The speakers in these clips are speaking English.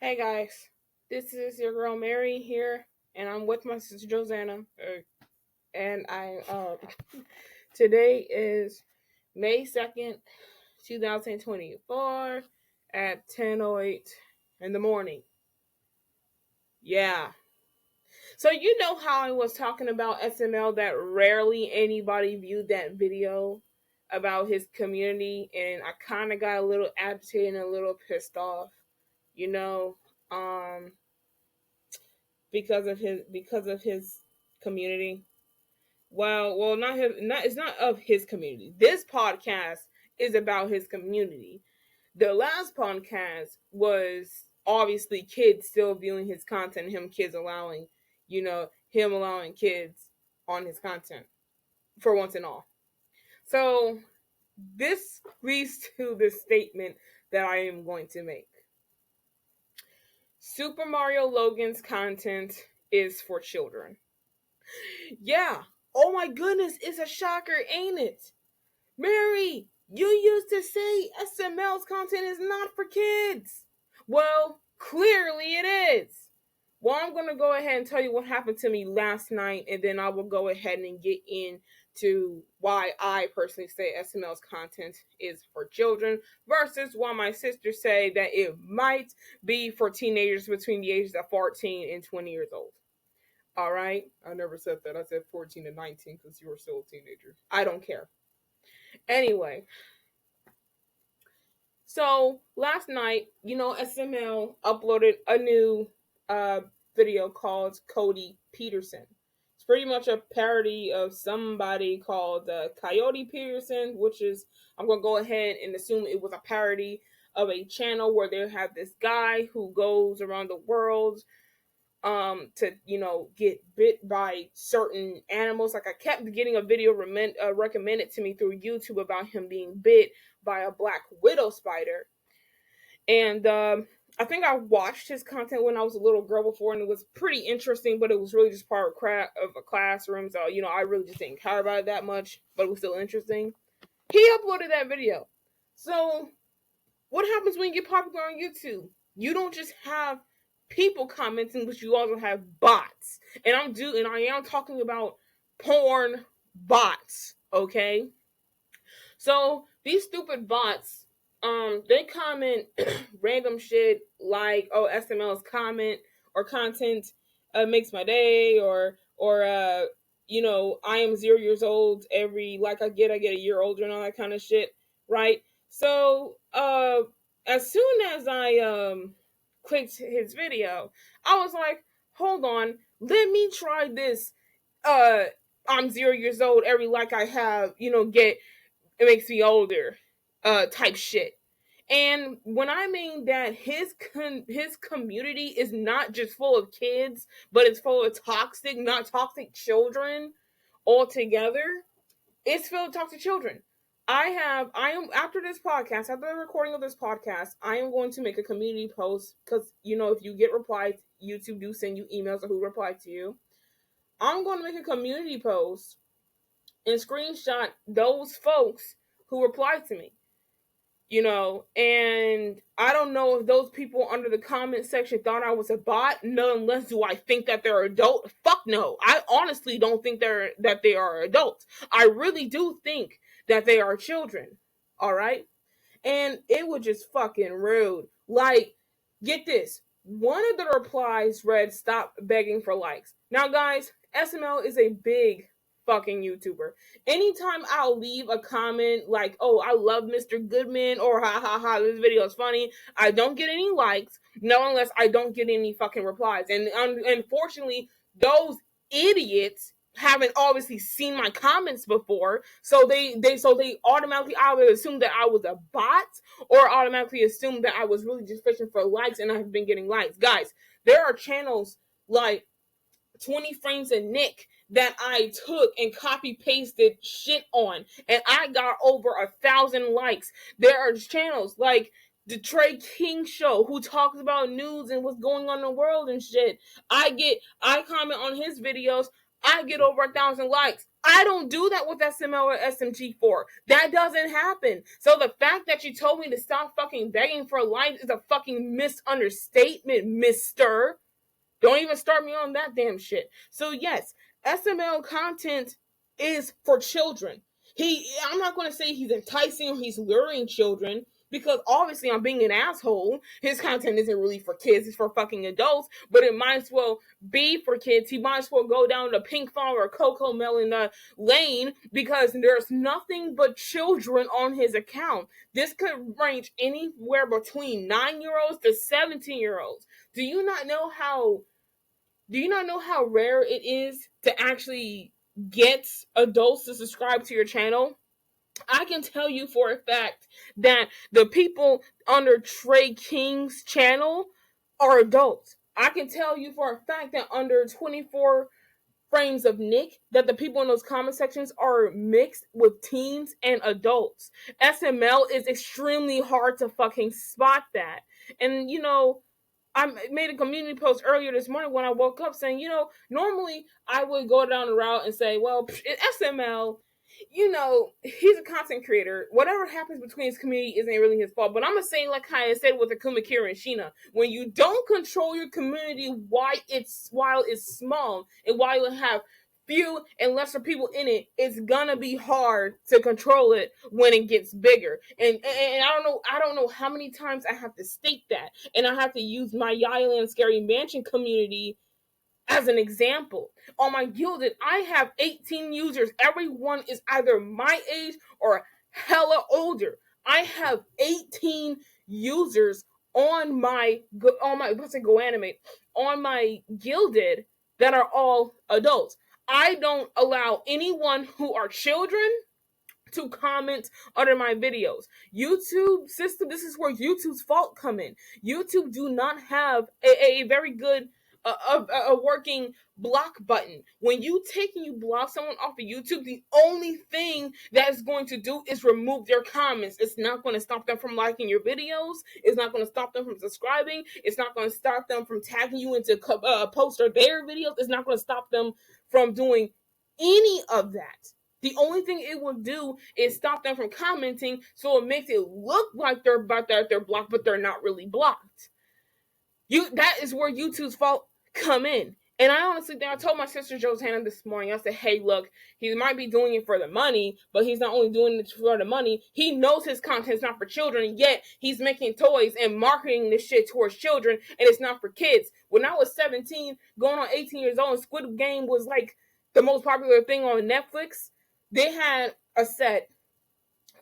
Hey guys, this is your girl Mary here, and I'm with my sister Josanna. And today is May 2nd, 2024 at 10:08 in the morning. Yeah. So you know how I was talking about SML that rarely anybody viewed that video about his community, and I kind of got a little agitated and a little pissed off, you know. Um because of his community. Well, not his. Not it's not of his community. This podcast is about his community. The last podcast was obviously kids still viewing his content. Him allowing kids on his content for once and all. So this leads to the statement that I am going to make. Super Mario Logan's content is for children. Yeah. Oh my goodness, it's a shocker, ain't it? Mary, you used to say SML's content is not for kids. Well, clearly it is. Well, I'm going to go ahead and tell you what happened to me last night, and then I will go ahead and get into why I personally say SML's content is for children versus why my sisters say that it might be for teenagers between the ages of 14 and 20 years old. All right. I never said that. I said 14 and 19 because you were still a teenager. I don't care. Anyway. So last night, SML uploaded a new video called Cody Peterson. It's pretty much a parody of somebody called Coyote Peterson, which is, I'm going to go ahead and assume it was a parody of a channel where they have this guy who goes around the world to get bit by certain animals. Like I kept getting a video recommended to me through YouTube about him being bit by a black widow spider, and I think I watched his content when I was a little girl before, and it was pretty interesting, but it was really just part of a classroom, so I really just didn't care about it that much, but it was still interesting. He uploaded that video. So what happens when you get popular on YouTube? You don't just have people commenting, but you also have bots. And I am talking about porn bots, okay? So these stupid bots, they comment random shit like, "Oh, SML's comment or content makes my day," or I am 0 years old. Every like I get a year older and all that kind of shit, right? So as soon as I clicked his video, I was like, hold on, let me try this. I'm 0 years old. Every like I have, get it makes me older, type shit. And when I mean that his community is not just full of kids, but it's full of not toxic children altogether. It's filled with toxic children. After this podcast, after the recording of this podcast, I am going to make a community post because, if you get replies, YouTube do send you emails of who replied to you. I'm going to make a community post and screenshot those folks who replied to me. And I don't know if those people under the comment section thought I was a bot. Nonetheless, do I think that they're adult? Fuck no. I honestly don't think that they are adults. I really do think that they are children. All right? And it was just fucking rude. Like, get this. One of the replies read, "Stop begging for likes." Now, guys, SML is a big fucking YouTuber. Anytime I'll leave a comment like, "Oh, I love Mr. Goodman," or "Ha ha ha, this video is funny," I don't get any likes, no, unless I don't get any fucking replies. And unfortunately, those idiots haven't obviously seen my comments before, so they automatically either assume that I was a bot or automatically assume that I was really just fishing for likes, and I've been getting likes. Guys, there are channels like 20 Frames and Nick that I took and copy pasted shit on, and I got over 1,000 likes. There are channels like the Trey King Show who talks about news and what's going on in the world and shit. I comment on his videos, I get over 1,000 likes. I don't do that with SML or SMG4. That doesn't happen. So the fact that you told me to stop fucking begging for likes is a fucking misunderstatement, mister. Don't even start me on that damn shit. So yes, SML content is for children. I'm not going to say he's enticing or he's luring children, because obviously I'm being an asshole. His content isn't really for kids, it's for fucking adults, but it might as well be for kids. He might as well go down the Pink Farm or Coco Melon lane, because there's nothing but children on his account. This could range anywhere between 9-year-olds to 17-year-olds. Do you not know how rare it is to actually get adults to subscribe to your channel? I can tell you for a fact that the people under Trey King's channel are adults. I can tell you for a fact that under 24 frames of Nick, that the people in those comment sections are mixed with teens and adults. SML is extremely hard to fucking spot that. And I made a community post earlier this morning when I woke up saying, normally I would go down the route and say, well, SML, he's a content creator. Whatever happens between his community isn't really his fault. But I'm going to say, like I said with Akuma Kira and Sheena, when you don't control your community while it's small and while you have few and lesser people in it, it's gonna be hard to control it when it gets bigger. And I don't know how many times I have to state that, and I have to use my Yaya Scary Mansion community as an example. On my Gilded, I have 18 users. Everyone is either my age or hella older. I have 18 users on my on my Gilded that are all adults. I don't allow anyone who are children to comment under my videos. YouTube system, this is where YouTube's fault come in. YouTube do not have a very good a working block button. When you block someone off of YouTube, the only thing that is going to do is remove their comments. It's not going to stop them from liking your videos. It's not going to stop them from subscribing. It's not going to stop them from tagging you into post or their videos. It's not going to stop them from doing any of that. The only thing it will do is stop them from commenting, so it makes it look like they're blocked, but they're not really blocked. That is where YouTube's fault come in. And I told my sister Josanna this morning, I said, hey, look, he might be doing it for the money, but he's not only doing it for the money, he knows his content's not for children, yet he's making toys and marketing this shit towards children, and it's not for kids. When I was 17, going on 18 years old, and Squid Game was like the most popular thing on Netflix, they had a set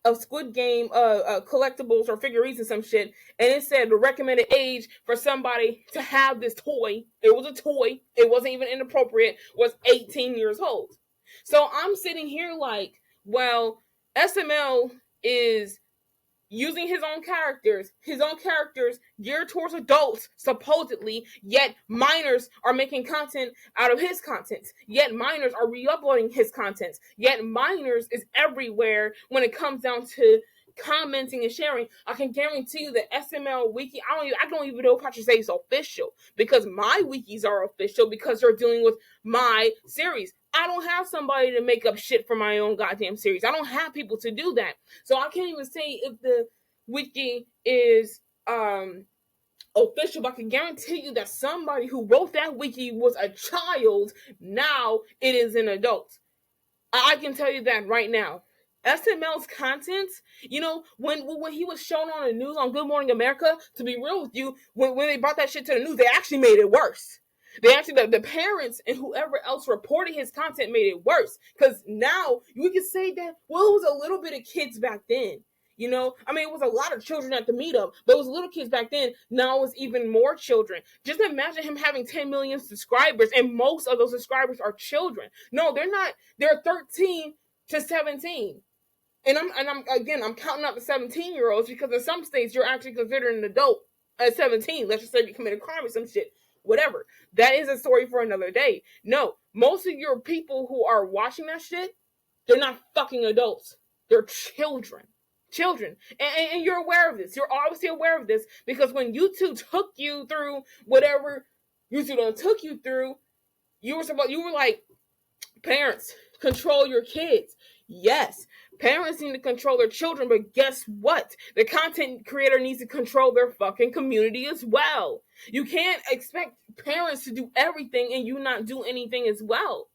of Squid Game collectibles or figurines and some shit, and it said the recommended age for somebody to have this toy, it was a toy, it wasn't even inappropriate, was 18 years old. So I'm sitting here like, well, SML is using his own characters geared towards adults, supposedly, yet minors are making content out of his content, yet minors are re-uploading his content, yet minors is everywhere when it comes down to commenting and sharing. I can guarantee you that SML wiki, I don't even know if I should say it's official, because my wikis are official because they're dealing with my series. I don't have somebody to make up shit for my own goddamn series. I don't have people to do that. So I can't even say if the wiki is official, but I can guarantee you that somebody who wrote that wiki was a child. Now it is an adult. I can tell you that right now. SML's content, when he was shown on the news on Good Morning America, to be real with you, when they brought that shit to the news, they actually made it worse. They actually, the parents and whoever else reported his content made it worse. Because now, we could say that, well, it was a little bit of kids back then. It was a lot of children at the meetup, but it was little kids back then. Now it's even more children. Just imagine him having 10 million subscribers, and most of those subscribers are children. No, they're not. They're 13 to 17. And I'm counting out the 17-year-olds, because in some states you're actually considered an adult at 17. Let's just say you committed a crime or some shit. Whatever. That is a story for another day. No, most of your people who are watching that shit, they're not fucking adults. They're children. And you're aware of this. You're obviously aware of this, because when YouTube took you through whatever YouTube took you through, you were like, parents, control your kids. Yes, parents need to control their children, but guess what? The content creator needs to control their fucking community as well. You can't expect parents to do everything and you not do anything as well.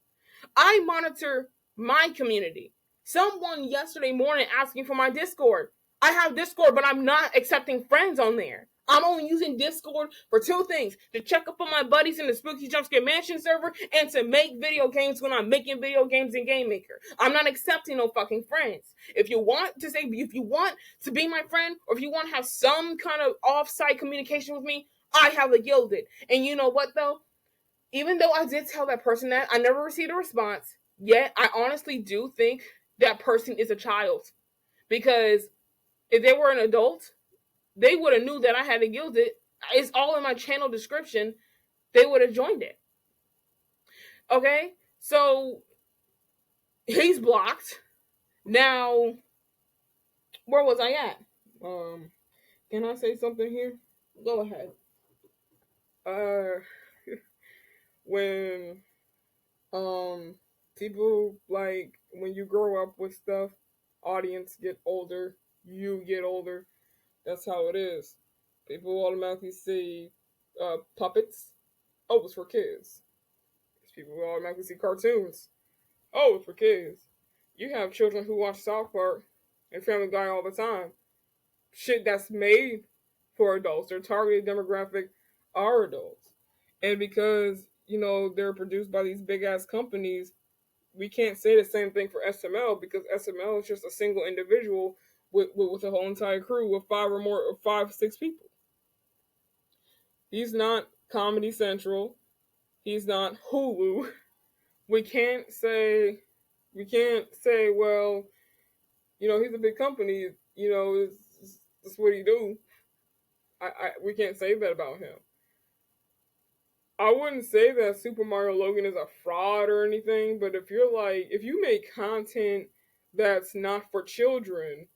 I monitor my community. Someone yesterday morning asking for my Discord. I have Discord, but I'm not accepting friends on there. I'm only using Discord for two things: to check up on my buddies in the Spooky Jumpscare Mansion server and to make video games when I'm making video games in Game Maker. I'm not accepting no fucking friends. If you want to be my friend, or if you want to have some kind of off-site communication with me, I have a Gilded. And you know what though? Even though I did tell that person that, I never received a response. Yet I honestly do think that person is a child, because if they were an adult, they would have knew that I had a Gilded. It's all in my channel description. They would have joined it. Okay, so he's blocked. Now, where was I at? Can I say something here? Go ahead. When people, like, when you grow up with stuff, audience get older, you get older. That's how it is. People automatically see puppets. Oh, it's for kids. People automatically see cartoons. Oh, it's for kids. You have children who watch South Park and Family Guy all the time. Shit that's made for adults. Their targeted demographic are adults. And because, they're produced by these big ass companies, we can't say the same thing for SML, because SML is just a single individual with a whole entire crew with five, 6 people. He's not Comedy Central. He's not Hulu. We can't say, well, he's a big company. That's what he do. We can't say that about him. I wouldn't say that Super Mario Logan is a fraud or anything, but if you make content that's not for children,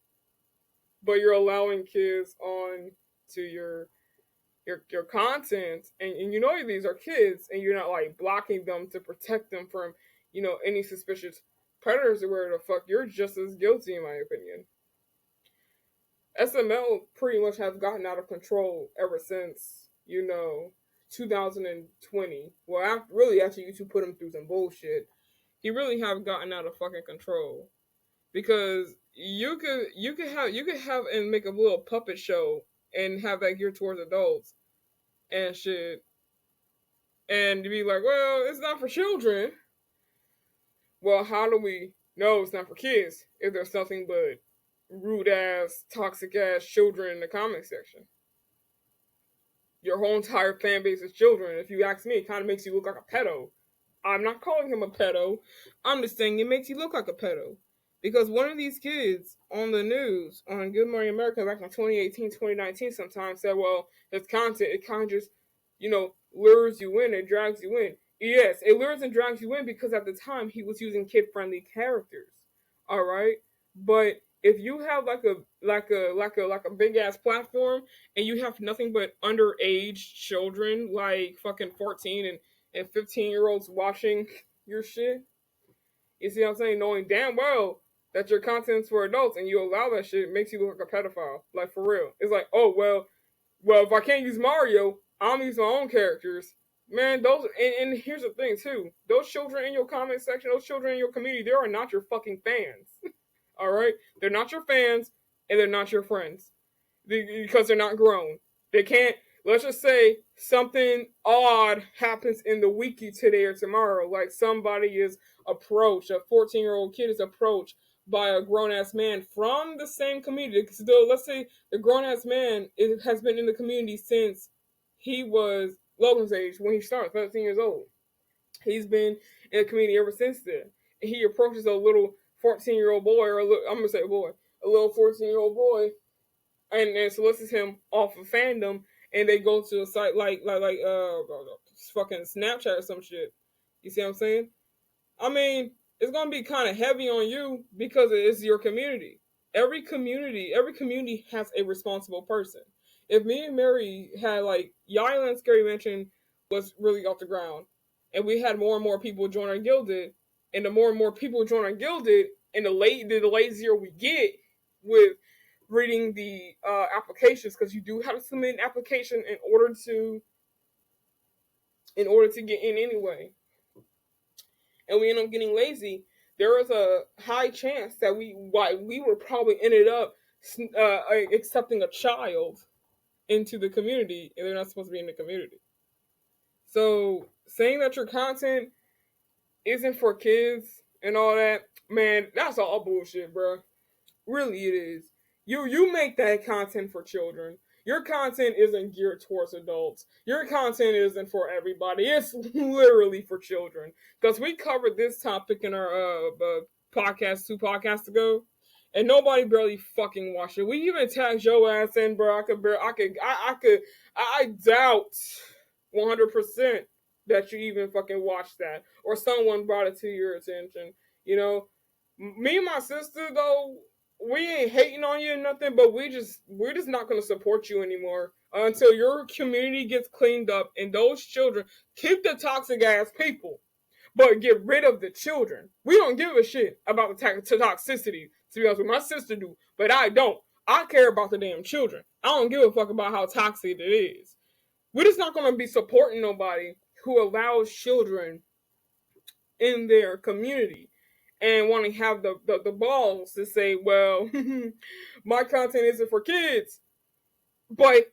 but you're allowing kids on to your content, and these are kids, and you're not like blocking them to protect them from any suspicious predators or whatever the fuck, you're just as guilty, in my opinion. SML pretty much has gotten out of control ever since 2020. Well, really, after YouTube put him through some bullshit, he really have gotten out of fucking control. Because you could have and make a little puppet show and have that geared towards adults and shit, and to be like, well, it's not for children. Well, how do we know it's not for kids if there's nothing but rude ass, toxic ass children in the comment section? Your whole entire fan base is children. If you ask me, it kind of makes you look like a pedo. I'm not calling him a pedo. I'm just saying it makes you look like a pedo. Because one of these kids on the news, on Good Morning America back in 2018, 2019 sometimes, said, well, his content, it kind of just, lures you in, it drags you in. Yes, it lures and drags you in because at the time he was using kid-friendly characters. All right? But if you have like a big ass platform and you have nothing but underage children, like fucking 14 and 15-year-olds watching your shit, you see what I'm saying? Knowing damn well that your content's for adults and you allow that shit, it makes you look like a pedophile. Like, for real. It's like, oh, well, if I can't use Mario, I'm use my own characters. Man, and here's the thing, too. Those children in your comment section, those children in your community, they are not your fucking fans. All right? They're not your fans, and they're not your friends. Because they're not grown. They can't, let's just say something odd happens in the wiki today or tomorrow. Like somebody is approached, a 14-year-old kid is approached by a grown-ass man from the same community. So let's say the grown-ass man has been in the community since he was Logan's age, when he started, 13 years old. He's been in the community ever since then. And he approaches a little 14-year-old boy, or I'm going to say boy, a little 14-year-old boy, and solicits him off of fandom, and they go to a site like fucking Snapchat or some shit. You see what I'm saying? I mean, it's gonna be kind of heavy on you because it's your community. Every community has a responsible person. If me and Mary had like Island Scary Mansion was really off the ground, and we had more and more people join our Gilded, And the more and more people join our Gilded, and the lazier we get with reading the applications, because you do have to submit an application in order to get in anyway. And we end up getting lazy. There is a high chance that we would probably ended up accepting a child into the community, and they're not supposed to be in the community. So saying that your content isn't for kids and all that, man, that's all bullshit, bro. Really, it is. You make that content for children. Your content isn't geared towards adults. Your content isn't for everybody. It's literally for children. Because we covered this topic in our podcast 2 podcasts ago, and nobody barely fucking watched it. We even tagged your ass in, bro. I doubt 100% that you even fucking watched that, or someone brought it to your attention. You know, me and my sister though, we ain't hating on you or nothing, but we're just not gonna support you anymore until your community gets cleaned up and those children. Keep the toxic ass people, but get rid of the children. We don't give a shit about the toxicity. To be honest with you, my sister do, but I don't. I care about the damn children. I don't give a fuck about how toxic it is. We're just not gonna be supporting nobody who allows children in their community and want to have the balls to say, well, my content isn't for kids, but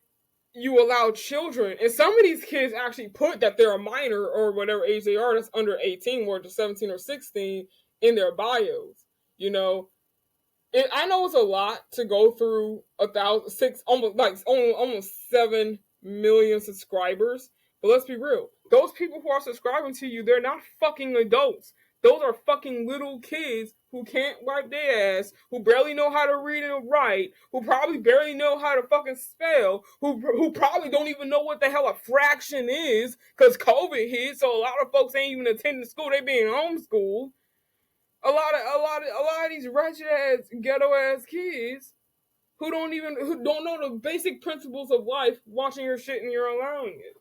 you allow children, and some of these kids actually put that they're a minor or whatever age they are, that's under 18, or to 17 or 16 in their bios. You know, I know it's a lot to go through 7 million subscribers, but let's be real. Those people who are subscribing to you, they're not fucking adults. Those are fucking little kids who can't wipe their ass, who barely know how to read and write, who probably barely know how to fucking spell, who probably don't even know what the hell a fraction is, because COVID hit, so a lot of folks ain't even attending school, they being homeschooled. A lot of these wretched ass, ghetto ass kids who don't know the basic principles of life, watching your shit and you're allowing it.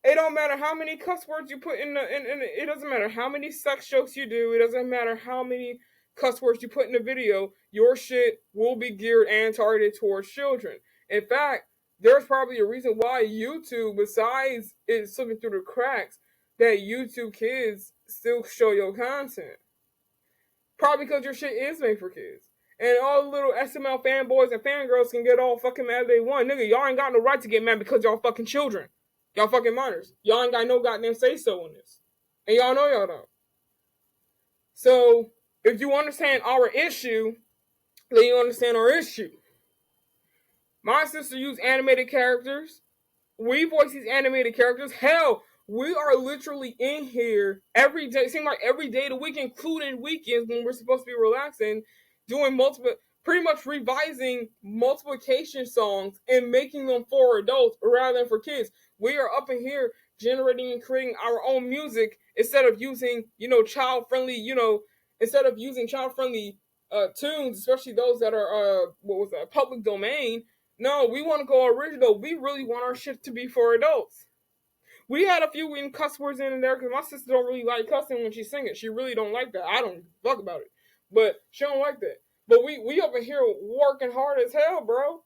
It don't matter how many cuss words you put in it doesn't matter how many sex jokes you do, it doesn't matter how many cuss words you put in the video, your shit will be geared and targeted towards children. In fact, there's probably a reason why YouTube, besides it slipping through the cracks, that YouTube kids still show your content. Probably because your shit is made for kids. And all the little SML fanboys and fangirls can get all fucking mad they want. Nigga, y'all ain't got no right to get mad because y'all fucking children. Y'all fucking minors. Y'all ain't got no goddamn say-so in this. And y'all know y'all don't. So, if you understand our issue, then you understand our issue. My sister used animated characters. We voice these animated characters. Hell, we are literally in here every day. It seems like every day of the week, including weekends when we're supposed to be relaxing, doing pretty much revising multiplication songs and making them for adults rather than for kids. We are up in here generating and creating our own music instead of using, child-friendly, tunes, especially those that are, public domain. No, we want to go original. We really want our shit to be for adults. We had a few cuss words in there because my sister don't really like cussing when she's singing. She really don't like that. I don't fuck about it. But she don't like that. But we up in here working hard as hell, bro.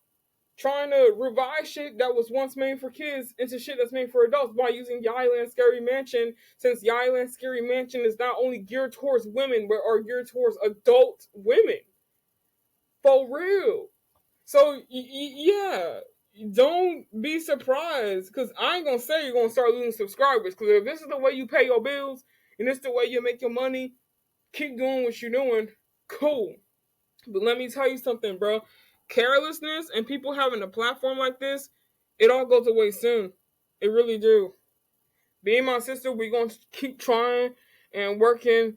Trying to revise shit that was once made for kids into shit that's made for adults by using Yailand Scary Mansion, since Yailand Scary Mansion is not only geared towards women, but are geared towards adult women. For real. So, yeah, don't be surprised, because I ain't going to say you're going to start losing subscribers, because if this is the way you pay your bills, and this is the way you make your money, keep doing what you're doing, cool. But let me tell you something, bro. Carelessness and people having a platform like this, it all goes away soon. It really do. Me and my sister, we're going to keep trying and working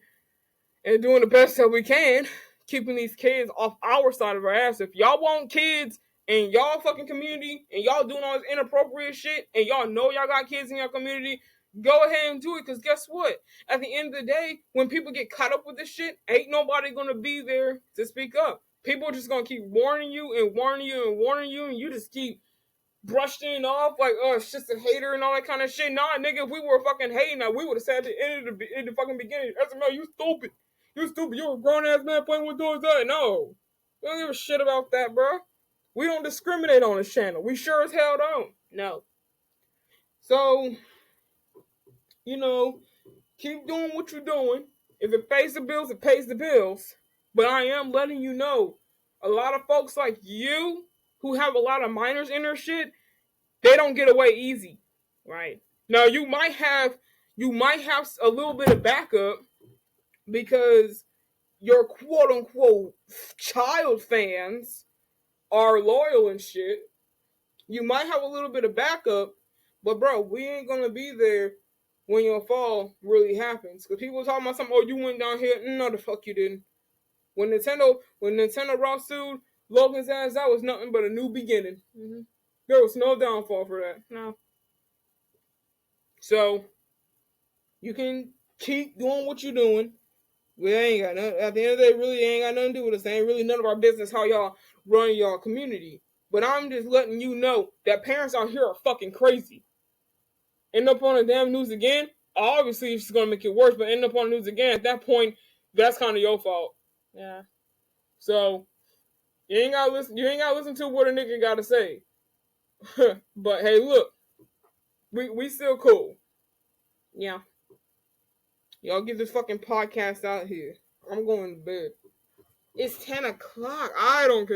and doing the best that we can, keeping these kids off our side of our ass. If y'all want kids in y'all fucking community and y'all doing all this inappropriate shit and y'all know y'all got kids in your community, go ahead and do it, because guess what? At the end of the day, when people get caught up with this shit, ain't nobody going to be there to speak up. People are just going to keep warning you and warning you and warning you, and you just keep brushed it off like, oh, it's just a hater and all that kind of shit. Nah, nigga, if we were fucking hating, now we would have said at the end of the fucking beginning, SML, you stupid. You stupid. You're a grown ass man playing with toys. No. We don't give a shit about that, bro. We don't discriminate on this channel. We sure as hell don't. No. So, keep doing what you're doing. If it pays the bills, it pays the bills. But I am letting you know, a lot of folks like you who have a lot of minors in their shit, they don't get away easy, right? Now you might have a little bit of backup because your quote unquote child fans are loyal and shit. You might have a little bit of backup, but bro, we ain't gonna be there when your fall really happens. Because people talking about something, oh, you went down here. No, the fuck you didn't. When Nintendo Raw sued Logan's ass, that was nothing but a new beginning. Mm-hmm. There was no downfall for that. No. So, you can keep doing what you're doing. We ain't got nothing. At the end of the day, really ain't got nothing to do with us. Ain't really none of our business how y'all run y'all community. But I'm just letting you know that parents out here are fucking crazy. End up on the damn news again. Obviously, it's gonna make it worse. But end up on the news again. At that point, that's kind of your fault. Yeah. So you ain't gotta listen. You ain't gotta listen to what a nigga gotta say. But hey, look, we still cool. Yeah. Y'all get this fucking podcast out here. I'm going to bed. It's 10 o'clock. I don't care.